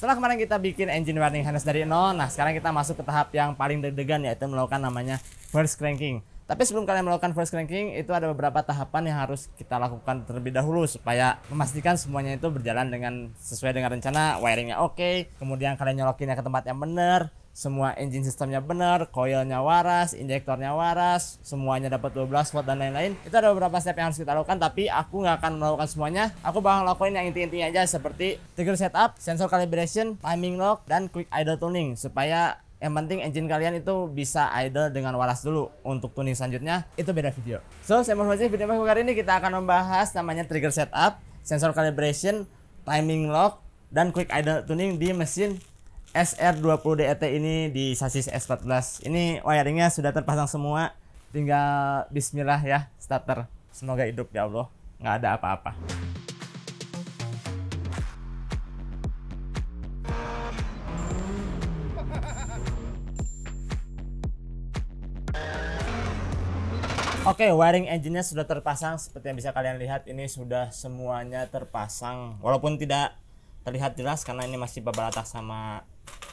Setelah kemarin kita bikin engine wiring harness dari nol, nah sekarang kita masuk ke tahap yang paling deg-degan, yaitu melakukan namanya first cranking. Tapi sebelum kalian melakukan first cranking, itu ada beberapa tahapan yang harus kita lakukan terlebih dahulu supaya memastikan semuanya itu berjalan dengan sesuai dengan rencana. Wiringnya oke, kemudian kalian nyolokinnya ke tempat yang benar, semua engine sistemnya benar, coilnya waras, injektornya waras, semuanya dapat 12 volt dan lain-lain. Itu ada beberapa step yang harus kita lakukan, tapi aku nggak akan melakukan semuanya. Aku bakal lakuin yang inti-intinya aja, seperti trigger setup, sensor calibration, timing lock, dan quick idle tuning, supaya yang penting engine kalian itu bisa idle dengan waras dulu. Untuk tuning selanjutnya itu beda video. So, saya mau video kali ini kita akan membahas namanya trigger setup, sensor calibration, timing lock, dan quick idle tuning di mesin SR20DET ini di sasis S14. Ini wiringnya sudah terpasang semua, tinggal bismillah ya starter. Semoga hidup ya Allah, nggak ada apa-apa. Oke, wiring engine-nya sudah terpasang. Seperti yang bisa kalian lihat, ini sudah semuanya terpasang. Walaupun tidak terlihat jelas karena ini masih bubble atas sama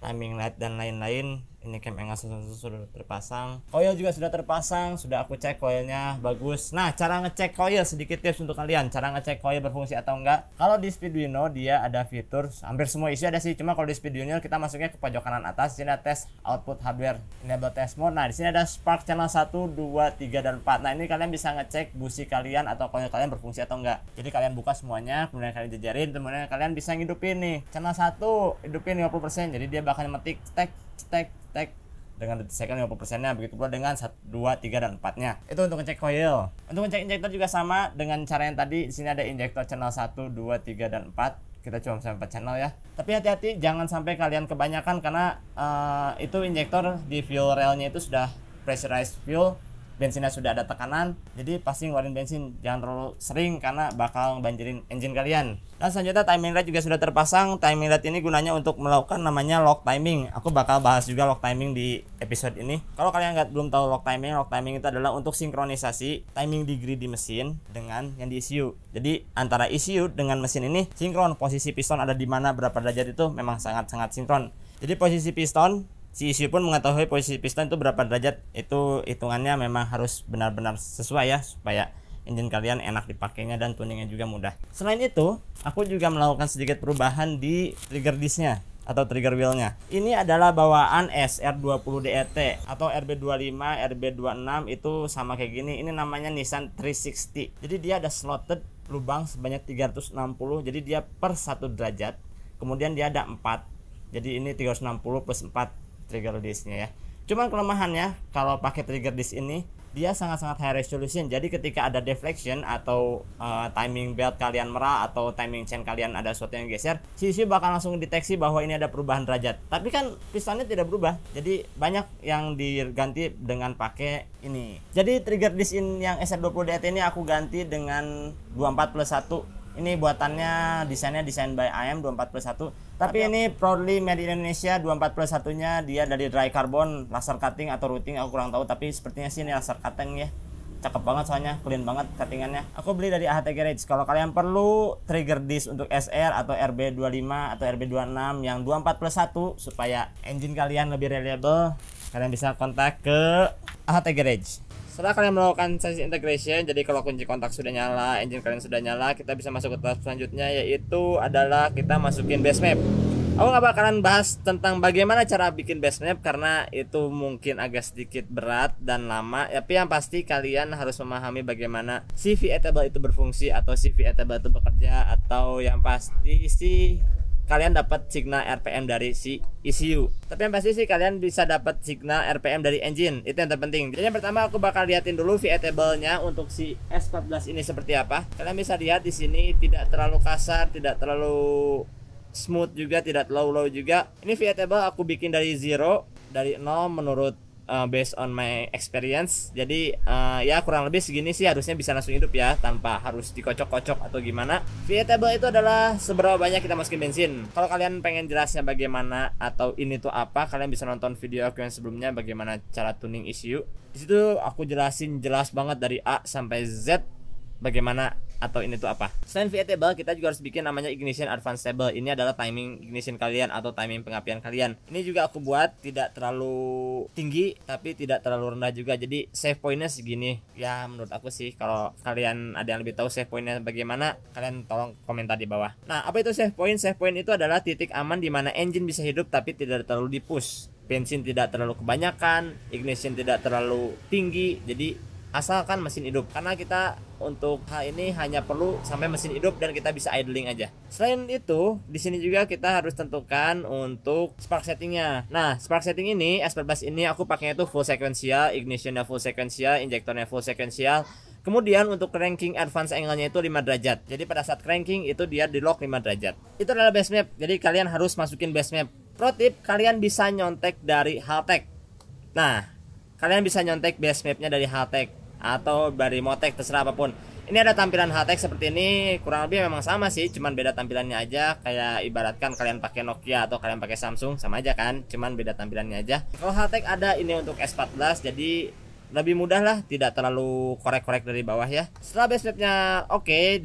timing light dan lain-lain. Ini cam angle sudah terpasang. Coil juga sudah terpasang. Sudah aku cek coilnya bagus. Nah, cara ngecek coil, sedikit tips untuk kalian. Cara ngecek coil berfungsi atau enggak. Kalau di Speeduino dia ada fitur, hampir semua isi ada sih. Cuma kalau di Speeduino kita masuknya ke pojok kanan atas. Di sini ada test output hardware, enable test mode. Nah, di sini ada spark channel 1, 2, 3 dan 4. Nah, ini kalian bisa ngecek busi kalian atau coil kalian berfungsi atau enggak. Jadi kalian buka semuanya, kemudian kalian jajarin, kemudian kalian bisa ngidupin nih. Channel 1 hidupin 50%. Jadi dia bakal metik tek dengan deteksi 50%-nya. Begitu pula dengan 1, 2, 3 dan 4-nya. Itu untuk ngecek coil. Untuk ngecek injektor juga sama dengan cara yang tadi. Di sini ada injektor channel 1, 2, 3 dan 4. Kita cuma sampai 4 channel ya. Tapi hati-hati jangan sampai kalian kebanyakan, karena itu injektor di fuel railnya itu sudah pressurized fuel. Bensinnya sudah ada tekanan, jadi pasti ngeluarin bensin. Jangan terlalu sering karena bakal banjirin engine kalian. Dan selanjutnya timing light juga sudah terpasang. Timing light ini gunanya untuk melakukan namanya lock timing. Aku bakal bahas juga lock timing di episode ini. Kalau kalian belum tahu lock timing itu adalah untuk sinkronisasi timing degree di mesin dengan yang di ECU. Jadi antara ECU dengan mesin ini sinkron. Posisi piston ada di mana, berapa derajat, itu memang sangat-sangat sinkron. Jadi posisi piston, si ECU pun mengetahui posisi piston itu berapa derajat. Itu hitungannya memang harus benar-benar sesuai ya, supaya engine kalian enak dipakainya dan tuningnya juga mudah. Selain itu, aku juga melakukan sedikit perubahan di trigger disc-nya atau trigger wheel-nya. Ini adalah bawaan SR20DET atau RB25, RB26 itu sama kayak gini. Ini namanya Nissan 360. Jadi dia ada slotted lubang sebanyak 360. Jadi dia per 1 derajat. Kemudian dia ada 4. Jadi ini 360 plus 4 trigger disc-nya ya. Cuman kelemahannya kalau pakai trigger disc ini, dia sangat-sangat high resolution. Jadi ketika ada deflection atau timing belt kalian merah atau timing chain kalian ada sesuatu yang geser, si ECU bakal langsung deteksi bahwa ini ada perubahan derajat. Tapi kan pistonnya tidak berubah. Jadi banyak yang diganti dengan pakai ini. Jadi trigger disc yang SR20DET ini aku ganti dengan 24+1. Ini buatannya, desain by AM 24+1. Tapi ini proudly made in Indonesia. 24+1-nya dia dari dry carbon, laser cutting atau routing aku kurang tahu, tapi sepertinya sih ini laser cutting ya. Cakep banget soalnya, clean banget cuttingannya. Aku beli dari AHT Garage. Kalau kalian perlu trigger disc untuk SR atau RB25 atau RB26 yang 24+1 supaya engine kalian lebih reliable, kalian bisa kontak ke AHT Garage. Setelah kalian melakukan sesi integration, jadi kalau kunci kontak sudah nyala, engine kalian sudah nyala, kita bisa masuk ke tahap selanjutnya, yaitu adalah kita masukin base map. Aku nggak bakalan bahas tentang bagaimana cara bikin base map karena itu mungkin agak sedikit berat dan lama. Tapi yang pasti kalian harus memahami bagaimana si VA-table itu berfungsi atau si VA-table itu bekerja, atau yang pasti sih kalian dapat signal RPM dari si ECU. Tapi yang pasti sih kalian bisa dapat signal RPM dari engine. Itu yang terpenting. Jadi yang pertama aku bakal liatin dulu VA table-nya untuk si S14 ini seperti apa. Kalian bisa lihat di sini tidak terlalu kasar, tidak terlalu smooth juga, tidak terlalu low juga. Ini VA table aku bikin dari 0 menurut based on my experience. Jadi ya kurang lebih segini sih harusnya bisa langsung hidup ya, tanpa harus dikocok-kocok atau gimana. VA table itu adalah seberapa banyak kita masukin bensin. Kalau kalian pengen jelasnya bagaimana atau ini tuh apa, kalian bisa nonton video aku yang sebelumnya bagaimana cara tuning ECU. Di situ aku jelasin jelas banget dari A sampai Z bagaimana atau ini tuh apa. Selain VA table, kita juga harus bikin namanya ignition advance table. Ini adalah timing ignition kalian atau timing pengapian kalian. Ini juga aku buat tidak terlalu tinggi tapi tidak terlalu rendah juga. Jadi save pointnya segini. Ya menurut aku sih, kalau kalian ada yang lebih tahu save pointnya bagaimana, kalian tolong komentar di bawah. Nah, apa itu save point? Save point itu adalah titik aman di mana engine bisa hidup tapi tidak terlalu di-push. Bensin tidak terlalu kebanyakan, ignition tidak terlalu tinggi. Jadi asalkan mesin hidup, karena kita untuk hal ini hanya perlu sampai mesin hidup dan kita bisa idling aja. Selain itu, di sini juga kita harus tentukan untuk spark settingnya. Nah, spark setting ini S14 ini aku pakainya itu full sequential, ignitionnya full sequential, injektornya full sequential. Kemudian untuk cranking advance angle-nya itu 5 derajat. Jadi pada saat cranking itu dia di lock 5 derajat. Itu adalah base map. Jadi kalian harus masukin base map. Pro tip, kalian bisa nyontek dari Haltech. Nah, kalian bisa nyontek base mapnya dari Haltech atau dari Motec, terserah apapun. Ini ada tampilan Haltech seperti ini, kurang lebih memang sama sih, cuman beda tampilannya aja. Kayak ibaratkan kalian pakai Nokia atau kalian pakai Samsung, sama aja kan, cuman beda tampilannya aja. Kalau Haltech ada ini untuk S14, jadi lebih mudah lah, tidak terlalu korek-korek dari bawah ya. Setelah base mapnya oke,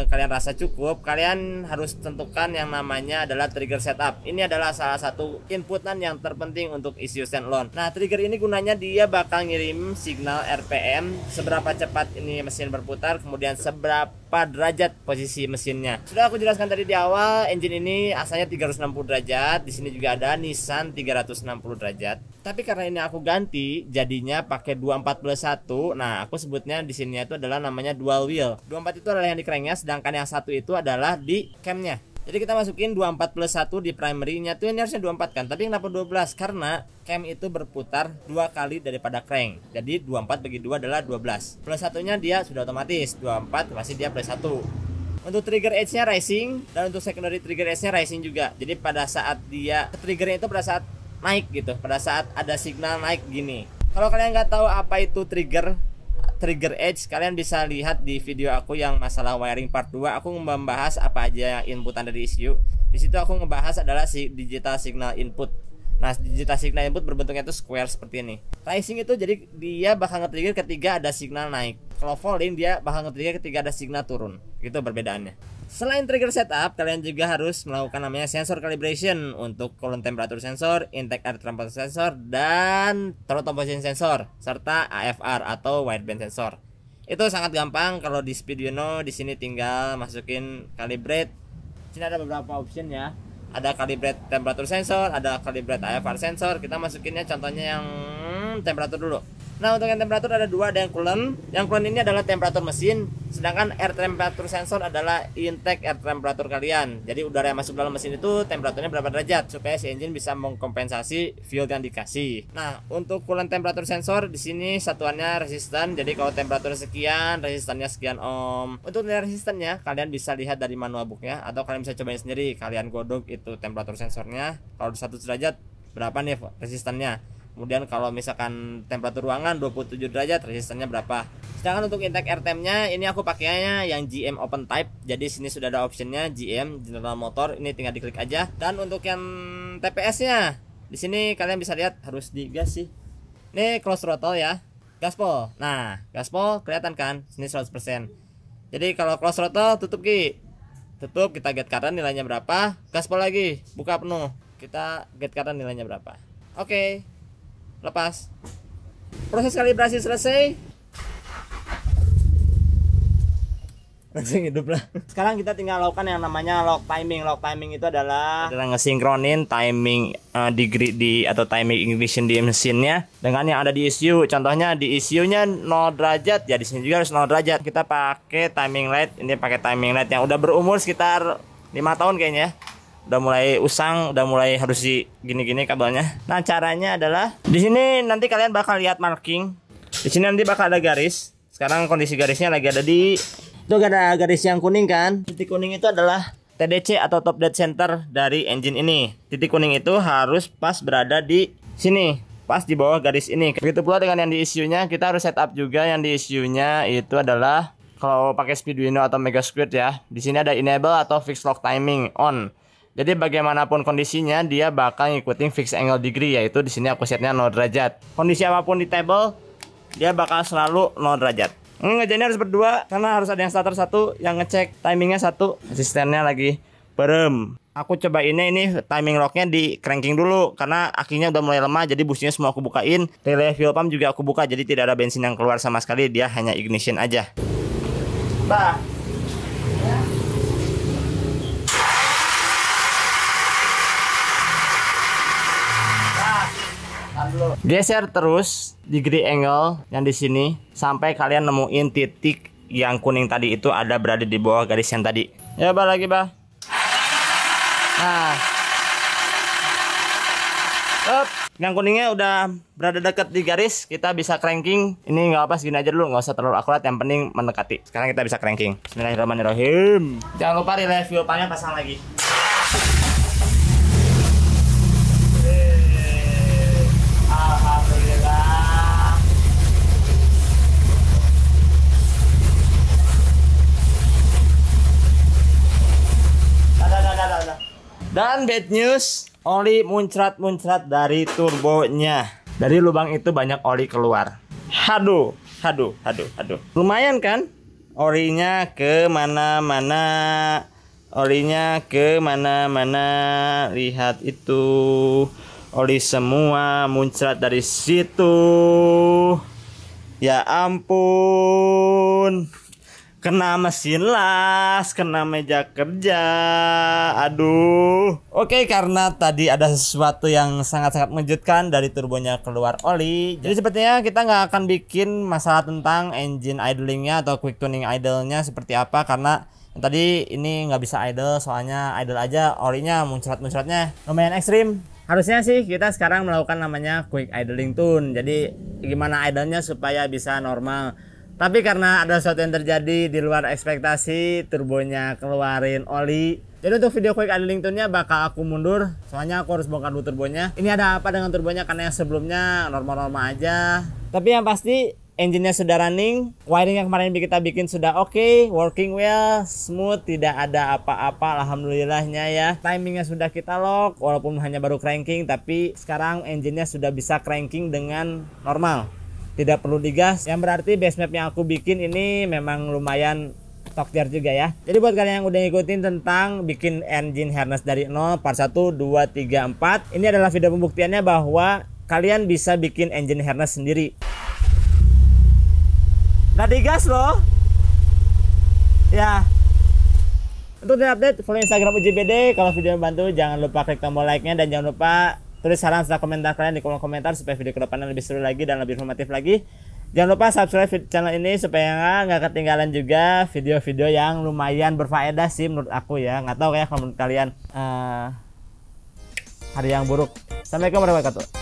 kalian rasa cukup, kalian harus tentukan yang namanya adalah trigger setup. Ini adalah salah satu inputan yang terpenting untuk ECU standalone. Nah, trigger ini gunanya dia bakal ngirim signal RPM, seberapa cepat ini mesin berputar, kemudian seberapa derajat posisi mesinnya. Sudah aku jelaskan tadi di awal, engine ini asalnya 360 derajat. Di sini juga ada Nissan 360 derajat. Tapi karena ini aku ganti, jadinya pakai 241. Nah, aku sebutnya di sini itu adalah namanya dual wheel. 24 itu adalah yang di cranknya, sedangkan yang satu itu adalah di camnya. Jadi kita masukin 24+1 di primary-nya tuh, ini harusnya 24 kan, tapi kenapa 12? Karena cam itu berputar 2 kali daripada crank. Jadi 24 bagi 2 adalah 12. Plus satunya dia sudah otomatis, 24 masih dia plus 1. Untuk trigger edge-nya rising, dan untuk secondary trigger edge-nya rising juga. Jadi pada saat dia triggernya itu pada saat naik gitu, pada saat ada signal naik gini. Kalau kalian nggak tahu apa itu trigger edge, kalian bisa lihat di video aku yang masalah wiring part 2. Aku membahas apa aja yang inputan dari ECU. Di situ aku ngebahas adalah digital signal input. Nah, digital signal input berbentuknya itu square seperti ini. Rising itu jadi dia bakal nge-trigger ketika ada signal naik. Kalau falling dia bakal nge-trigger ketika ada signal turun. Itu perbedaannya. Selain trigger setup, kalian juga harus melakukan namanya sensor calibration untuk coolant temperature sensor, intake air temperature sensor, dan throttle position sensor, serta AFR atau wideband sensor. Itu sangat gampang kalau di Speeduino. Di sini tinggal masukin calibrate. Sini ada beberapa option ya. Ada calibrate temperature sensor, ada calibrate AFR sensor. Kita masukinnya contohnya yang temperatur dulu. Nah, untuk yang temperatur ada dua, ada yang coolant. Yang coolant ini adalah temperatur mesin, sedangkan air temperature sensor adalah intake air temperature kalian. Jadi udara yang masuk dalam mesin itu temperaturnya berapa derajat supaya si engine bisa mengkompensasi fuel yang dikasih. Nah, untuk coolant temperature sensor di sini satuannya resistan. Jadi kalau temperatur sekian, resistannya sekian ohm. Untuk nilai resistannya kalian bisa lihat dari manual booknya atau kalian bisa cobain sendiri. Kalian godok itu temperatur sensornya. Kalau 1 derajat berapa nih resistannya? Kemudian kalau misalkan temperatur ruangan 27 derajat, resistannya berapa. Sedangkan untuk intake airtime-nya ini aku pakainya yang GM open type. Jadi sini sudah ada optionnya GM General Motor. Ini tinggal diklik aja. Dan untuk yang TPS-nya di sini kalian bisa lihat harus digas sih. Ini close throttle ya. Gaspol. Nah, gaspol kelihatan kan? Sini 100%. Jadi kalau close throttle tutup Ki. Tutup, kita get current nilainya berapa. Gaspol lagi, buka penuh. Kita get current nilainya berapa. Oke. Lepas. Proses kalibrasi selesai. Langsung hidup lah. Sekarang kita tinggal lakukan yang namanya lock timing. Lock timing itu adalah ngesinkronin timing degree di atau timing ignition di mesinnya dengan yang ada di ECU. Contohnya di ECU-nya 0 derajat, ya di sini juga harus 0 derajat. Kita pakai timing light. Ini pakai timing light yang udah berumur sekitar 5 tahun kayaknya. Udah mulai usang, udah mulai harus di gini-gini kabelnya. Nah, caranya adalah di sini nanti kalian bakal lihat marking. Di sini nanti bakal ada garis. Sekarang kondisi garisnya lagi ada di itu, ada garis yang kuning kan. Titik kuning itu adalah TDC atau top dead center dari engine ini. Titik kuning itu harus pas berada di sini, pas di bawah garis ini. Begitu pula dengan yang di ECU-nya, kita harus setup juga yang di ECU-nya itu adalah kalau pakai Speeduino atau Mega Squid ya. Di sini ada enable atau fixed lock timing on. Jadi bagaimanapun kondisinya dia bakal ngikutin fixed angle degree, yaitu di sini aku setnya 0 derajat. Kondisi apapun di table dia bakal selalu 0 derajat. Ngerjainnya harus berdua karena harus ada yang starter satu, yang ngecek timingnya satu, asistennya lagi berem. Aku cobainnya ini timing locknya di cranking dulu karena akinya udah mulai lemah, jadi businya semua aku bukain. Relay fuel pump juga aku buka, jadi tidak ada bensin yang keluar sama sekali, dia hanya ignition aja. Bah. Geser terus degree angle yang di sini sampai kalian nemuin titik yang kuning tadi itu ada berada di bawah garis yang tadi. Ya, bah lagi, bah. Nah, yang kuningnya udah berada dekat di garis, kita bisa cranking. Ini nggak apa, segini aja dulu, nggak usah terlalu akurat, yang penting mendekati. Sekarang kita bisa cranking. Bismillahirrahmanirrahim. Jangan lupa relay fuel pumpnya pasang lagi. Alhamdulillah. Dan bad news, oli muncrat-muncrat dari turbonya. Dari lubang itu banyak oli keluar. Haduh. Lumayan kan? Olinya ke mana-mana. Lihat itu. Oli semua muncrat dari situ. Ya ampun. Kena mesin las, kena meja kerja. Aduh. Oke, karena tadi ada sesuatu yang sangat-sangat mengejutkan dari turbonya keluar oli. Jadi sepertinya kita nggak akan bikin masalah tentang engine idlingnya atau quick tuning idle-nya seperti apa, karena tadi ini nggak bisa idle, soalnya idle aja olinya muncrat-muncratnya lumayan ekstrim. Harusnya sih kita sekarang melakukan namanya quick idling tune. Jadi gimana idlenya supaya bisa normal. Tapi karena ada sesuatu yang terjadi di luar ekspektasi, turbonya keluarin oli. Jadi untuk video quick idling tune-nya bakal aku mundur, soalnya aku harus bongkar dulu turbonya. Ini ada apa dengan turbonya, karena yang sebelumnya normal-normal aja. Tapi yang pasti engine-nya sudah running, wiring yang kemarin kita bikin sudah oke, working well, smooth, tidak ada apa-apa, alhamdulillahnya ya. Timingnya sudah kita lock, walaupun hanya baru cranking, tapi sekarang engine-nya sudah bisa cranking dengan normal. Tidak perlu digas, yang berarti base map yang aku bikin ini memang lumayan top tier juga ya. Jadi buat kalian yang udah ngikutin tentang bikin engine harness dari nol part 1, 2, 3, 4, ini adalah video pembuktiannya bahwa kalian bisa bikin engine harness sendiri. Nggak digas loh. Ya. Untuk update follow Instagram UJBD. Kalau video membantu jangan lupa klik tombol like-nya, dan jangan lupa tulis saran serta komentar kalian di kolom komentar supaya video kedepannya lebih seru lagi dan lebih informatif lagi. Jangan lupa subscribe channel ini supaya nggak ketinggalan juga video-video yang lumayan berfaedah sih menurut aku ya. Nggak tahu ya kalau menurut kalian hari yang buruk. Assalamualaikum warahmatullahi wabarakatuh.